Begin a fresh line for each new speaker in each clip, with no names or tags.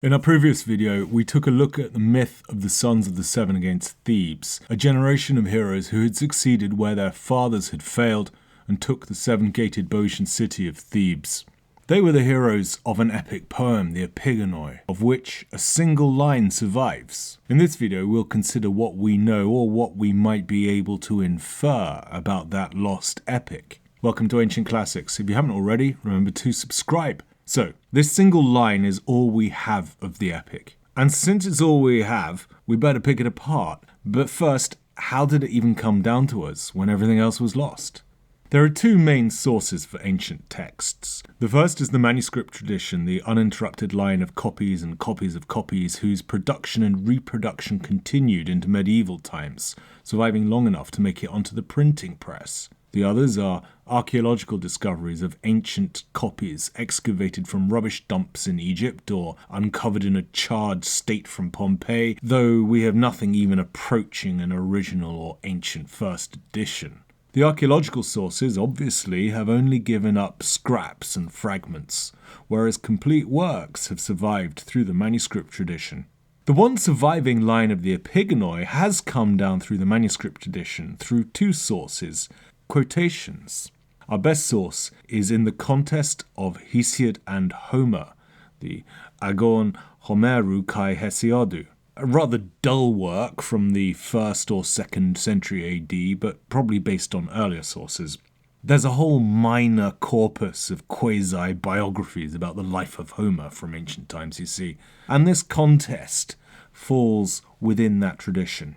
In our previous video, we took a look at the myth of the Sons of the Seven against Thebes, a generation of heroes who had succeeded where their fathers had failed and took the seven-gated Boeotian city of Thebes. They were the heroes of an epic poem, the Epigonoi, of which a single line survives. In this video, we'll consider what we know or what we might be able to infer about that lost epic. Welcome to Ancient Classics. If you haven't already, remember to subscribe. So, this single line is all we have of the epic. And since it's all we have, we better pick it apart. But first, how did it even come down to us when everything else was lost? There are two main sources for ancient texts. The first is the manuscript tradition, the uninterrupted line of copies and copies of copies whose production and reproduction continued into medieval times, surviving long enough to make it onto the printing press. The others are archaeological discoveries of ancient copies excavated from rubbish dumps in Egypt or uncovered in a charred state from Pompeii, though we have nothing even approaching an original or ancient first edition. The archaeological sources obviously have only given up scraps and fragments, whereas complete works have survived through the manuscript tradition. The one surviving line of the Epigonoi has come down through the manuscript tradition through two sources, quotations. Our best source is in the contest of Hesiod and Homer, the Agon Homeru kai Hesiodou, a rather dull work from the 1st or 2nd century AD, but probably based on earlier sources. There's a whole minor corpus of quasi-biographies about the life of Homer from ancient times, you see, and this contest falls within that tradition.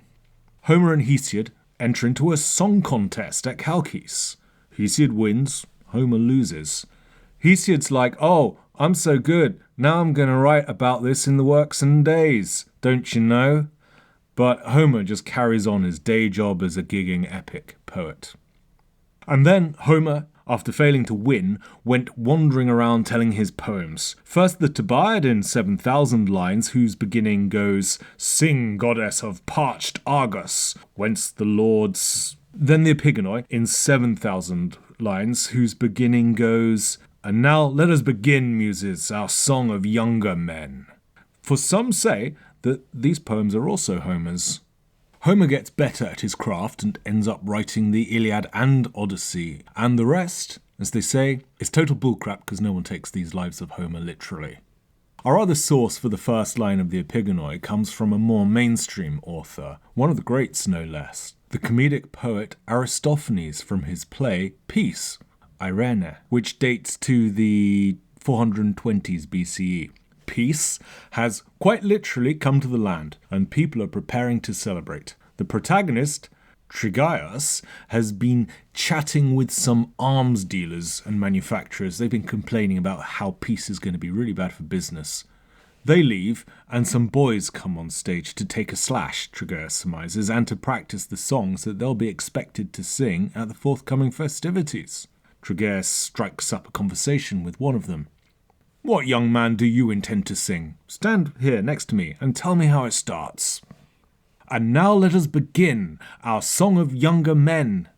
Homer and Hesiod enter into a song contest at Chalcis. Hesiod wins, Homer loses. Hesiod's like, oh, I'm so good, now I'm going to write about this in the Works and Days, don't you know? But Homer just carries on his day job as a gigging epic poet. And then Homer, after failing to win, went wandering around telling his poems. First the Thebaid in 7,000 lines, whose beginning goes, "Sing, goddess of parched Argos, whence the lords..." Then the Epigonoi in 7,000 lines, whose beginning goes, "And now let us begin, muses, our song of younger men." For some say that these poems are also Homer's. Homer gets better at his craft and ends up writing the Iliad and Odyssey, and the rest, as they say, is total bullcrap because no one takes these lives of Homer literally. Our other source for the first line of the Epigonoi comes from a more mainstream author, one of the greats no less, the comedic poet Aristophanes from his play Peace, Irene, which dates to the 420s BCE. Peace has quite literally come to the land, and people are preparing to celebrate. The protagonist, Trygaios, has been chatting with some arms dealers and manufacturers. They've been complaining about how peace is going to be really bad for business. They leave, and some boys come on stage to take a slash, Trygaios surmises, and to practice the songs that they'll be expected to sing at the forthcoming festivities. Trygaios strikes up a conversation with one of them. "What young man do you intend to sing? Stand here next to me and tell me how it starts." "And now let us begin our song of younger men."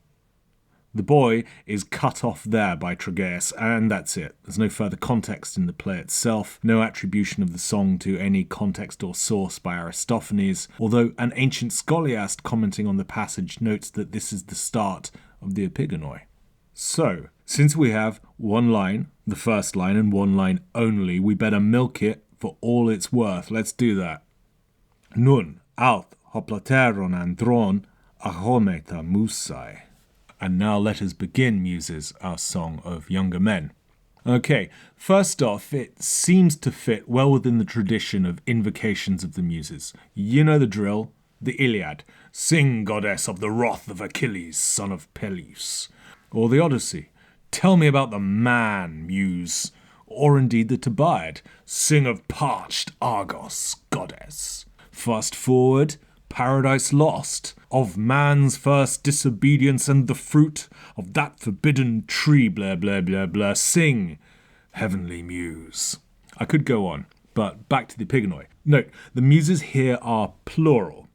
The boy is cut off there by Trygaios, and that's it. There's no further context in the play itself, no attribution of the song to any context or source by Aristophanes, although an ancient scholiast commenting on the passage notes that this is the start of the Epigonoi. So, since we have one line, the first line, and one line only, we better milk it for all it's worth. Let's do that. Nun, alth, hoplateron andron, achometa musai. And now let us begin, muses, our song of younger men. Okay, first off, it seems to fit well within the tradition of invocations of the muses. You know the drill, the Iliad. Sing, goddess of the wrath of Achilles, son of Peleus. Or the Odyssey. Tell me about the man, muse. Or indeed the Thebaid. Sing of parched Argos, goddess. Fast forward, Paradise Lost. Of man's first disobedience and the fruit of that forbidden tree, blah, blah, blah, blah. Sing, heavenly muse. I could go on, but back to the Epigonoi. Note, the muses here are plural.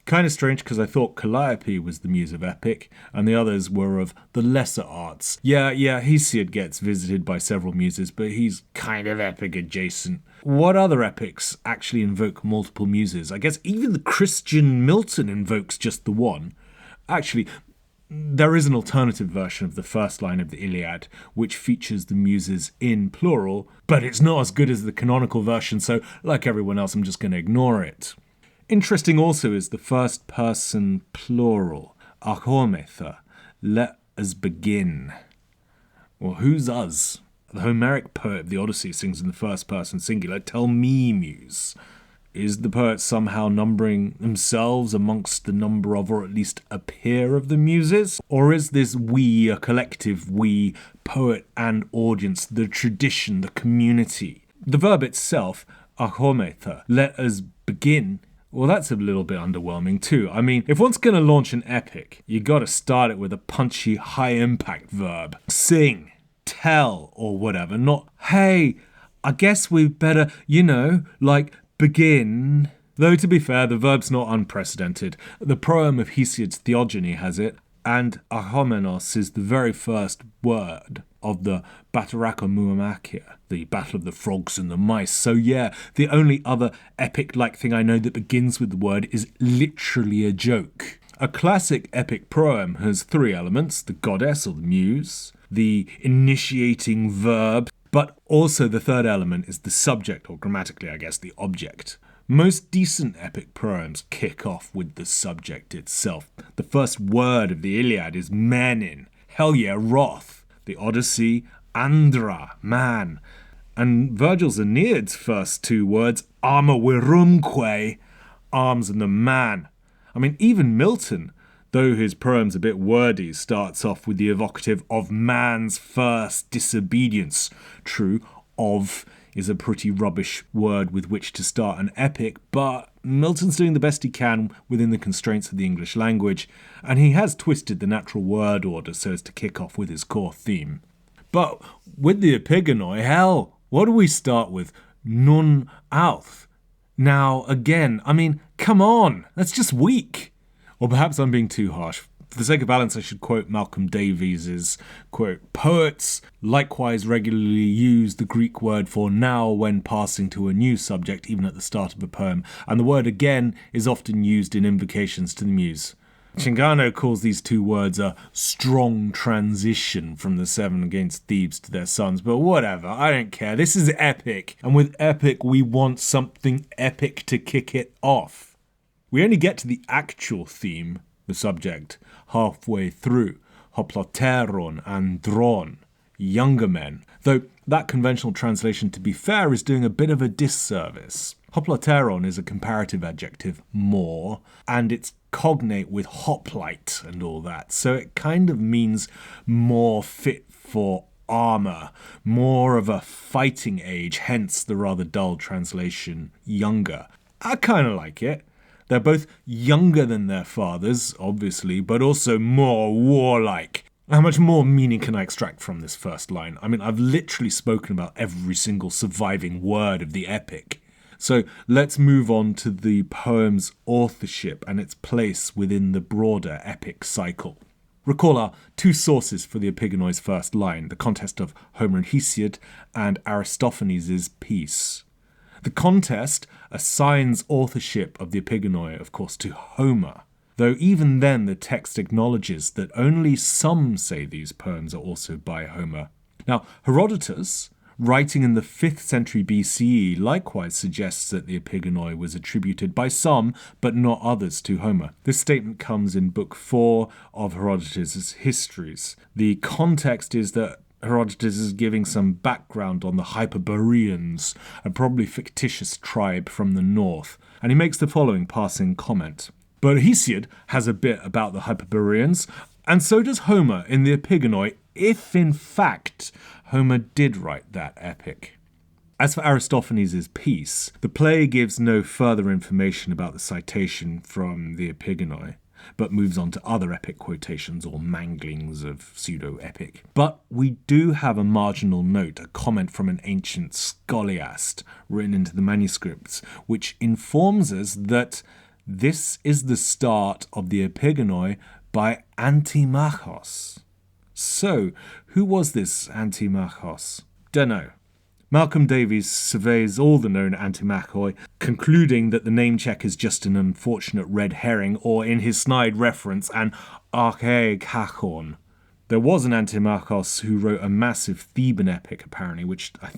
Kind of strange because I thought Calliope was the muse of epic, and the others were of the lesser arts. Yeah, Hesiod gets visited by several muses, but he's kind of epic adjacent. What other epics actually invoke multiple muses? I guess even the Christian Milton invokes just the one. Actually, there is an alternative version of the first line of the Iliad, which features the muses in plural, but it's not as good as the canonical version, so like everyone else, I'm just going to ignore it. Interesting also is the first person plural, archometha, let us begin. Well, who's us? The Homeric poet of the Odyssey sings in the first person singular, tell me, muse. Is the poet somehow numbering themselves amongst the number of, or at least a pair of the muses? Or is this we, a collective we, poet and audience, the tradition, the community? The verb itself, archometha, let us begin, well, that's a little bit underwhelming too. I mean, if one's going to launch an epic, you got to start it with a punchy, high-impact verb. Sing, tell, or whatever, not, hey, I guess we better, begin. Though, to be fair, the verb's not unprecedented. The proem of Hesiod's Theogony has it, and archomenos is the very first word of the Batrachomuomachia, the Battle of the Frogs and the Mice. So yeah, the only other epic-like thing I know that begins with the word is literally a joke. A classic epic proem has three elements: the goddess or the muse, the initiating verb, but also the third element is the subject, or grammatically, I guess, the object. Most decent epic proems kick off with the subject itself. The first word of the Iliad is menin, hell yeah, wrath. The Odyssey, andra, man. And Virgil's Aeneid's first two words, arma virumque, arms and the man. I mean, even Milton, though his proem's a bit wordy, starts off with the evocative of man's first disobedience. True, of is a pretty rubbish word with which to start an epic, but Milton's doing the best he can within the constraints of the English language, and he has twisted the natural word order so as to kick off with his core theme. But with the Epigonoi, hell, what do we start with? Nun auth. Now, again, I mean, come on, that's just weak. Or perhaps I'm being too harsh. For the sake of balance, I should quote Malcolm Davies's quote, poets likewise regularly use the Greek word for now when passing to a new subject, even at the start of a poem, and the word again is often used in invocations to the muse. Cingano calls these two words a strong transition from the seven against Thebes to their sons, but whatever, I don't care. This is epic, and with epic we want something epic to kick it off. We only get to the actual theme, the subject, halfway through, hoploteron andron, younger men, though that conventional translation, to be fair, is doing a bit of a disservice. Hoploteron is a comparative adjective, more, and it's cognate with hoplite and all that, so it kind of means more fit for armour, more of a fighting age, hence the rather dull translation, younger. I kind of like it. They're both younger than their fathers, obviously, but also more warlike. How much more meaning can I extract from this first line? I mean, I've literally spoken about every single surviving word of the epic. So let's move on to the poem's authorship and its place within the broader epic cycle. Recall our two sources for the Epigonoi's first line, the contest of Homer and Hesiod and Aristophanes' piece. The contest assigns authorship of the Epigonoi, of course, to Homer, though even then the text acknowledges that only some say these poems are also by Homer. Now, Herodotus, writing in the 5th century BCE, likewise suggests that the Epigonoi was attributed by some, but not others, to Homer. This statement comes in Book 4 of Herodotus' Histories. The context is that Herodotus is giving some background on the Hyperboreans, a probably fictitious tribe from the north, and he makes the following passing comment. But Hesiod has a bit about the Hyperboreans, and so does Homer in the Epigonoi, if in fact Homer did write that epic. As for Aristophanes' piece, the play gives no further information about the citation from the Epigonoi, but moves on to other epic quotations or manglings of pseudo-epic. But we do have a marginal note, a comment from an ancient scholiast written into the manuscripts, which informs us that This is the start of the Epigonoi by Antimachos. So, who was this Antimachos? Dunno. Malcolm Davies surveys all the known Antimachoi, concluding that the name check is just an unfortunate red herring, or in his snide reference, an archaic hachon. There was an Antimachos who wrote a massive Theban epic, apparently, which I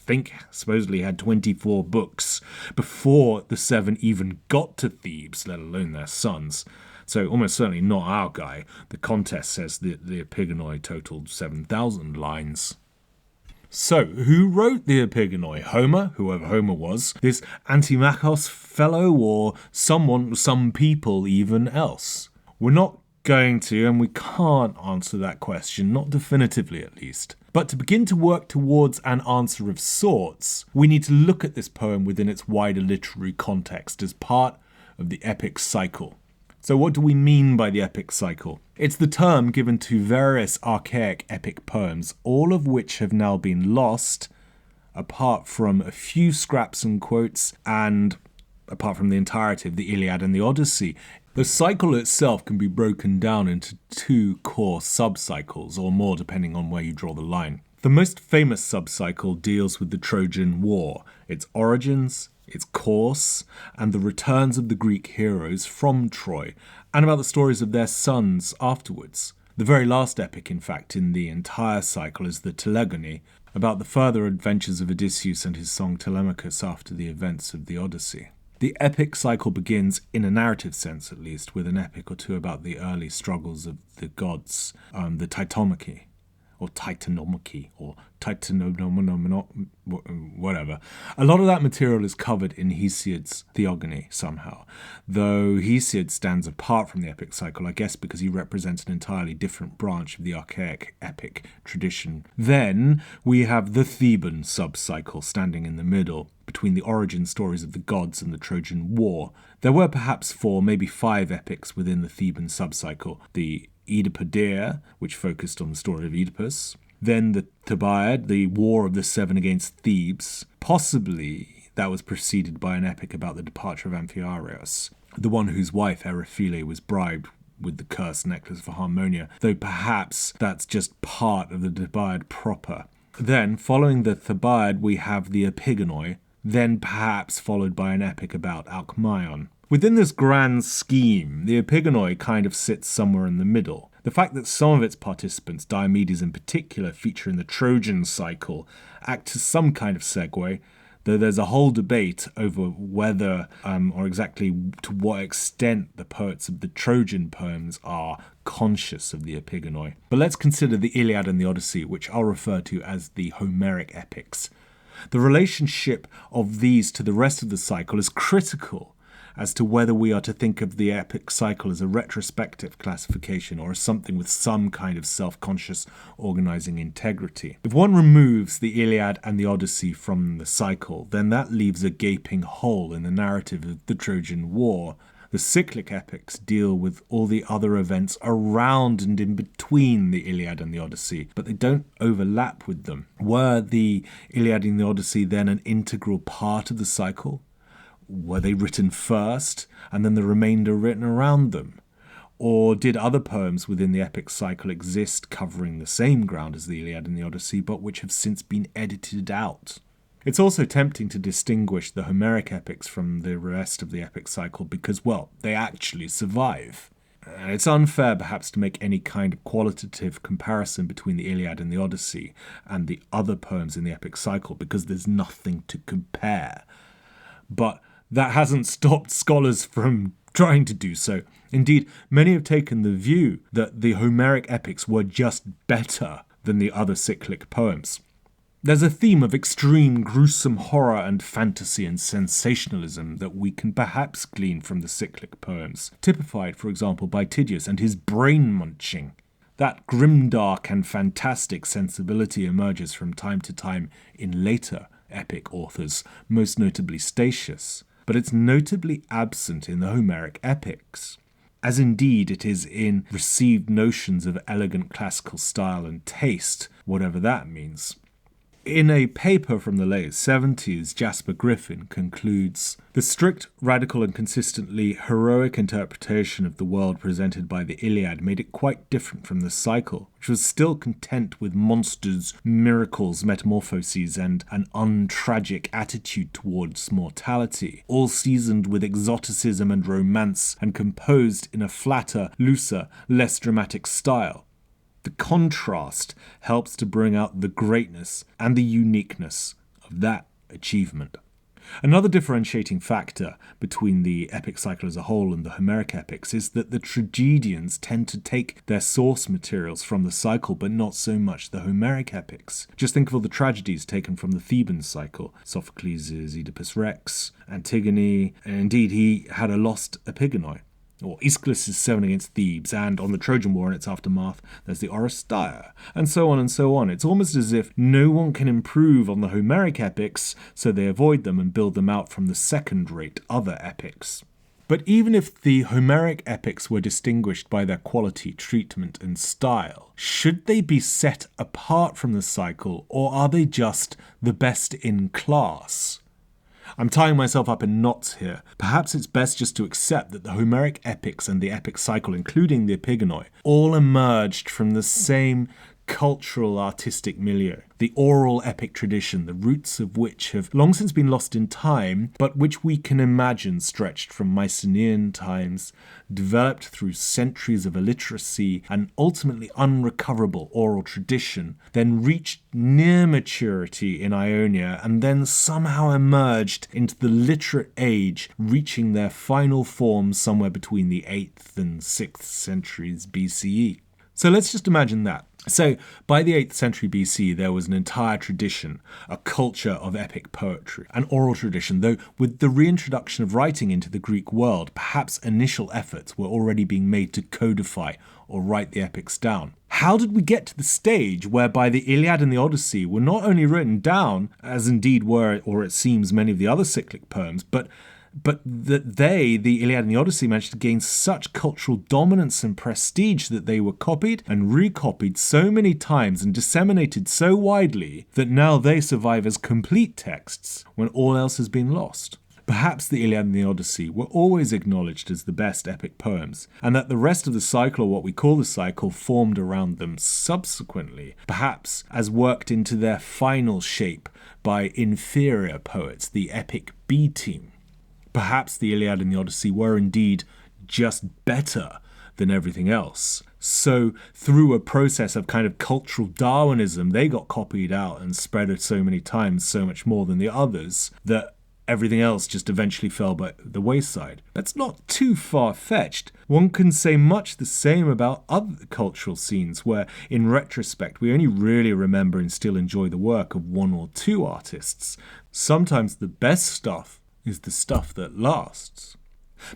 think supposedly had 24 books before the 7 even got to Thebes, let alone their sons. So almost certainly not our guy. The contest says that the Epigonoi totaled 7,000 lines. So, who wrote the Epigonoi? Homer, whoever Homer was, this Antimachos fellow, or some people even else? We're not going to, and we can't answer that question, not definitively at least. But to begin to work towards an answer of sorts, we need to look at this poem within its wider literary context as part of the epic cycle. So what do we mean by the epic cycle? It's the term given to various archaic epic poems, all of which have now been lost, apart from a few scraps and quotes, and apart from the entirety of the Iliad and the Odyssey. The cycle itself can be broken down into 2 core subcycles, or more depending on where you draw the line. The most famous subcycle deals with the Trojan War, its origins, its course, and the returns of the Greek heroes from Troy, and about the stories of their sons afterwards. The very last epic, in fact, in the entire cycle is the Telegony, about the further adventures of Odysseus and his son Telemachus after the events of the Odyssey. The epic cycle begins, in a narrative sense at least, with an epic or two about the early struggles of the gods, the Titanomachy, or Titanomachy, or Titanomachy, whatever. A lot of that material is covered in Hesiod's Theogony somehow, though Hesiod stands apart from the epic cycle, I guess because he represents an entirely different branch of the archaic epic tradition. Then we have the Theban subcycle standing in the middle, between the origin stories of the gods and the Trojan War. There were perhaps 4, maybe 5 epics within the Theban subcycle. The Oedipidaea, which focused on the story of Oedipus. Then the Thebaid, the War of the 7 against Thebes. Possibly that was preceded by an epic about the departure of Amphiaraos, the one whose wife Eriphyle was bribed with the cursed necklace for Harmonia, though perhaps that's just part of the Thebaid proper. Then, following the Thebaid, we have the Epigonoi, then perhaps followed by an epic about Alcmaeon. Within this grand scheme, the Epigonoi kind of sits somewhere in the middle. The fact that some of its participants, Diomedes in particular, feature in the Trojan cycle, act as some kind of segue, though there's a whole debate over whether or exactly to what extent the poets of the Trojan poems are conscious of the Epigonoi. But let's consider the Iliad and the Odyssey, which I'll refer to as the Homeric epics. The relationship of these to the rest of the cycle is critical as to whether we are to think of the epic cycle as a retrospective classification or as something with some kind of self-conscious organizing integrity. If one removes the Iliad and the Odyssey from the cycle, then that leaves a gaping hole in the narrative of the Trojan War. The cyclic epics deal with all the other events around and in between the Iliad and the Odyssey, but they don't overlap with them. Were the Iliad and the Odyssey then an integral part of the cycle? Were they written first and then the remainder written around them? Or did other poems within the epic cycle exist covering the same ground as the Iliad and the Odyssey, but which have since been edited out? It's also tempting to distinguish the Homeric epics from the rest of the epic cycle because, well, they actually survive. And it's unfair perhaps to make any kind of qualitative comparison between the Iliad and the Odyssey and the other poems in the epic cycle because there's nothing to compare. But that hasn't stopped scholars from trying to do so. Indeed, many have taken the view that the Homeric epics were just better than the other cyclic poems. There's a theme of extreme gruesome horror and fantasy and sensationalism that we can perhaps glean from the cyclic poems, typified, for example, by Tydeus and his brain-munching. That grimdark and fantastic sensibility emerges from time to time in later epic authors, most notably Statius, but it's notably absent in the Homeric epics, as indeed it is in received notions of elegant classical style and taste, whatever that means. In a paper from the late 70s, Jasper Griffin concludes, "The strict, radical and consistently heroic interpretation of the world presented by the Iliad made it quite different from the cycle, which was still content with monsters, miracles, metamorphoses, and an untragic attitude towards mortality, all seasoned with exoticism and romance and composed in a flatter, looser, less dramatic style. The contrast helps to bring out the greatness and the uniqueness of that achievement." Another differentiating factor between the epic cycle as a whole and the Homeric epics is that the tragedians tend to take their source materials from the cycle, but not so much the Homeric epics. Just think of all the tragedies taken from the Theban cycle: Sophocles' Oedipus Rex, Antigone, and indeed he had a lost Epigonoi. Or Aeschylus' Seven Against Thebes, and on the Trojan War and its aftermath, there's the Oresteia, and so on and so on. It's almost as if no one can improve on the Homeric epics, so they avoid them and build them out from the second-rate other epics. But even if the Homeric epics were distinguished by their quality, treatment, and style, should they be set apart from the cycle, or are they just the best in class? I'm tying myself up in knots here. Perhaps it's best just to accept that the Homeric epics and the epic cycle, including the Epigonoi, all emerged from the same cultural artistic milieu, the oral epic tradition, the roots of which have long since been lost in time, but which we can imagine stretched from Mycenaean times, developed through centuries of illiteracy and ultimately unrecoverable oral tradition, then reached near maturity in Ionia, and then somehow emerged into the literate age, reaching their final form somewhere between the 8th and 6th centuries BCE. So let's just imagine that. So, by the 8th century BC, there was an entire tradition, a culture of epic poetry, an oral tradition, though with the reintroduction of writing into the Greek world, perhaps initial efforts were already being made to codify or write the epics down. How did we get to the stage whereby the Iliad and the Odyssey were not only written down, as indeed were, or it seems, many of the other cyclic poems, but that the Iliad and the Odyssey, managed to gain such cultural dominance and prestige that they were copied and recopied so many times and disseminated so widely that now they survive as complete texts when all else has been lost? Perhaps the Iliad and the Odyssey were always acknowledged as the best epic poems, and that the rest of the cycle, or what we call the cycle, formed around them subsequently, perhaps as worked into their final shape by inferior poets, the epic B team. Perhaps the Iliad and the Odyssey were indeed just better than everything else. So through a process of kind of cultural Darwinism, they got copied out and spread so many times, so much more than the others, that everything else just eventually fell by the wayside. That's not too far-fetched. One can say much the same about other cultural scenes where, in retrospect, we only really remember and still enjoy the work of one or two artists. Sometimes the best stuff is the stuff that lasts.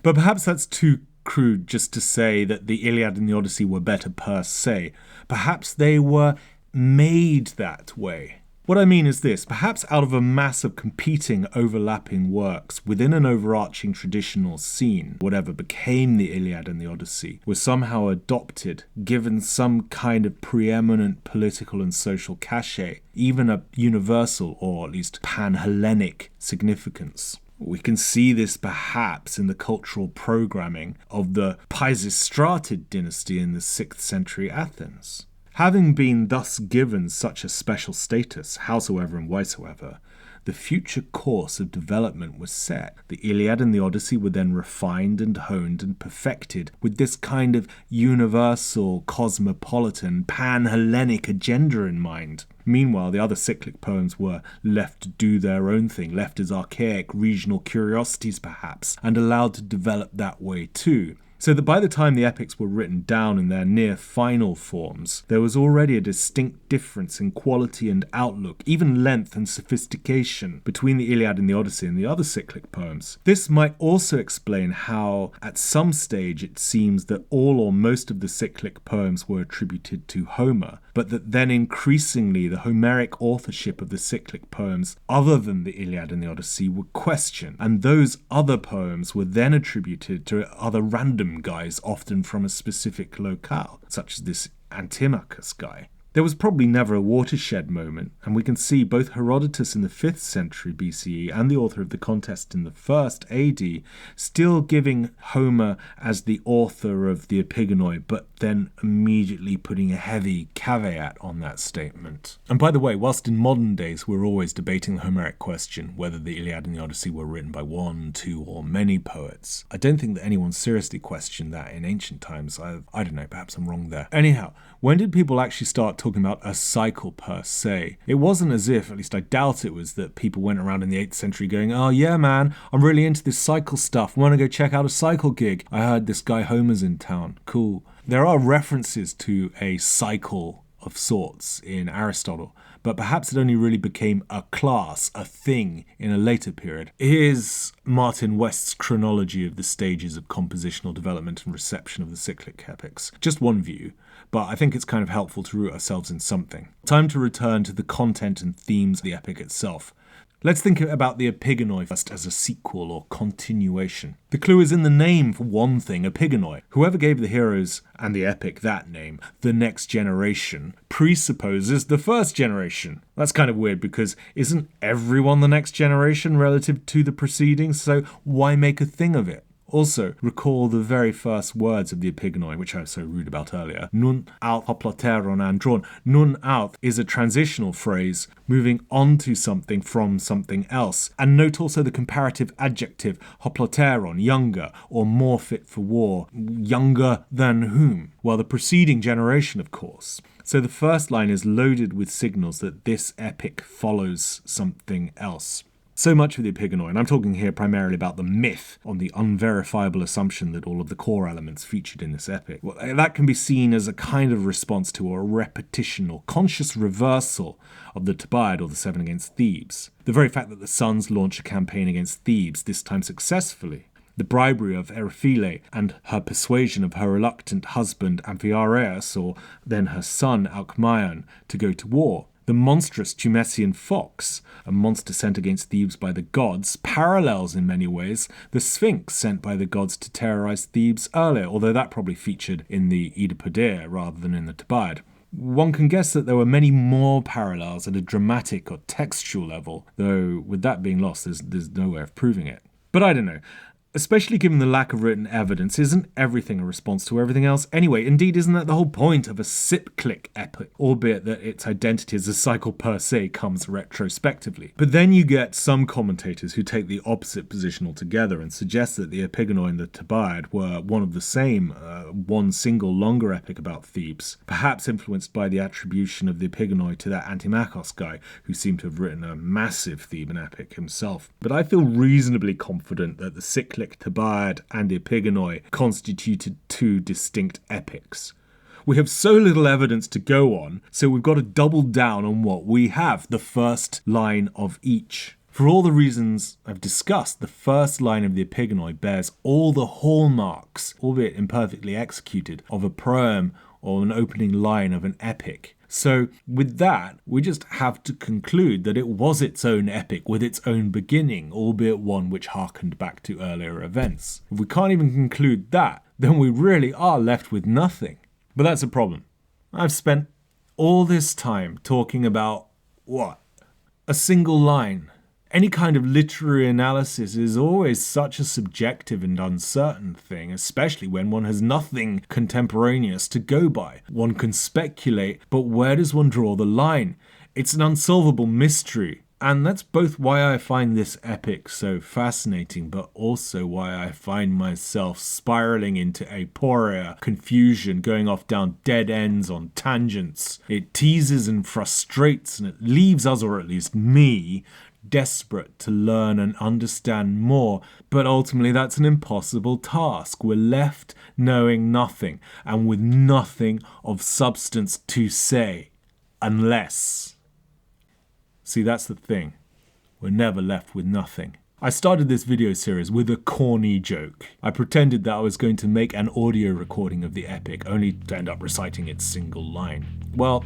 But perhaps that's too crude just to say that the Iliad and the Odyssey were better per se. Perhaps they were made that way. What I mean is this: perhaps out of a mass of competing, overlapping works within an overarching traditional scene, whatever became the Iliad and the Odyssey was somehow adopted, given some kind of preeminent political and social cachet, even a universal or at least pan-Hellenic significance. We can see this perhaps in the cultural programming of the Pisistrated dynasty in the 6th century Athens. Having been thus given such a special status, howsoever and whysoever, the future course of development was set. The Iliad and the Odyssey were then refined and honed and perfected with this kind of universal, cosmopolitan, pan-Hellenic agenda in mind. Meanwhile, the other cyclic poems were left to do their own thing, left as archaic regional curiosities perhaps, and allowed to develop that way too. So that by the time the epics were written down in their near final forms, there was already a distinct difference in quality and outlook, even length and sophistication, between the Iliad and the Odyssey and the other cyclic poems. This might also explain how, at some stage, it seems that all or most of the cyclic poems were attributed to Homer, but that then increasingly the Homeric authorship of the cyclic poems, other than the Iliad and the Odyssey, were questioned, and those other poems were then attributed to other random guys, often from a specific locale, such as this Antimachus guy. There was probably never a watershed moment, and we can see both Herodotus in the 5th century BCE and the author of the Contest in the 1st AD still giving Homer as the author of the Epigonoi, but then immediately putting a heavy caveat on that statement. And by the way, whilst in modern days we're always debating the Homeric question, whether the Iliad and the Odyssey were written by one, two, or many poets, I don't think that anyone seriously questioned that in ancient times. I don't know, perhaps I'm wrong there. Anyhow, when did people actually start talking about a cycle per se? It wasn't as if, at least I doubt it was, that people went around in the 8th century going, oh yeah man, I'm really into this cycle stuff, want to go check out a cycle gig. I heard this guy Homer's in town, cool. There are references to a cycle of sorts in Aristotle, but perhaps it only really became a class, a thing, in a later period. Here's Martin West's chronology of the stages of compositional development and reception of the cyclic epics. Just one view, but I think it's kind of helpful to root ourselves in something. Time to return to the content and themes of the epic itself. Let's think about the Epigonoi first as a sequel or continuation. The clue is in the name, for one thing, Epigonoi. Whoever gave the heroes and the epic that name, the next generation, presupposes the first generation. That's kind of weird because isn't everyone the next generation relative to the preceding, so why make a thing of it? Also, recall the very first words of the Epigonoi, which I was so rude about earlier. Nun aut hoploteron andron. Nun aut is a transitional phrase, moving on to something from something else. And note also the comparative adjective hoploteron, younger, or more fit for war. Younger than whom? Well, the preceding generation, of course. So the first line is loaded with signals that this epic follows something else. So much for the Epigonoi, and I'm talking here primarily about the myth on the unverifiable assumption that all of the core elements featured in this epic. Well, that can be seen as a kind of response to or a repetition or conscious reversal of the Thebaid or the Seven against Thebes. The very fact that the sons launch a campaign against Thebes, this time successfully, the bribery of Eriphyle and her persuasion of her reluctant husband Amphiaraus, or then her son Alcmaeon, to go to war, the monstrous Tumesian fox, a monster sent against Thebes by the gods, parallels in many ways the Sphinx sent by the gods to terrorize Thebes earlier, although that probably featured in the Oedipodea rather than in the Thebaid. One can guess that there were many more parallels at a dramatic or textual level, though with that being lost, there's no way of proving it. But I don't know. Especially given the lack of written evidence, isn't everything a response to everything else anyway? Indeed, isn't that the whole point of a cyclic epic, albeit that its identity as a cycle per se comes retrospectively? But then you get some commentators who take the opposite position altogether and suggest that the Epigonoi and the Thebaid were one of the same, one single longer epic about Thebes, perhaps influenced by the attribution of the Epigonoi to that Antimachos guy who seemed to have written a massive Theban epic himself. But I feel reasonably confident that the cyclic Thebaid and the Epigonoi constituted two distinct epics. We have so little evidence to go on, so we've got to double down on what we have, the first line of each. For all the reasons I've discussed, the first line of the Epigonoi bears all the hallmarks, albeit imperfectly executed, of a proem or an opening line of an epic. So with that, we just have to conclude that it was its own epic with its own beginning, albeit one which harkened back to earlier events. If we can't even conclude that, then we really are left with nothing. But that's a problem. I've spent all this time talking about, what? A single line. Any kind of literary analysis is always such a subjective and uncertain thing, especially when one has nothing contemporaneous to go by. One can speculate, but where does one draw the line? It's an unsolvable mystery. And that's both why I find this epic so fascinating, but also why I find myself spiraling into aporia, confusion, going off down dead ends on tangents. It teases and frustrates, and it leaves us, or at least me, desperate to learn and understand more, but ultimately that's an impossible task. We're left knowing nothing, and with nothing of substance to say, unless... See, that's the thing. We're never left with nothing. I started this video series with a corny joke. I pretended that I was going to make an audio recording of the epic, only to end up reciting its single line. Well,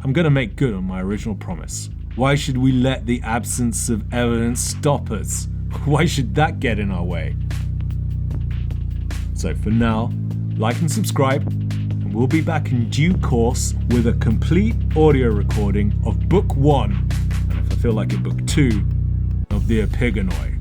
I'm going to make good on my original promise. Why should we let the absence of evidence stop us? Why should that get in our way? So for now, like and subscribe, and we'll be back in due course with a complete audio recording of Book 1, and if I feel like it, Book 2, of the Epigonoi.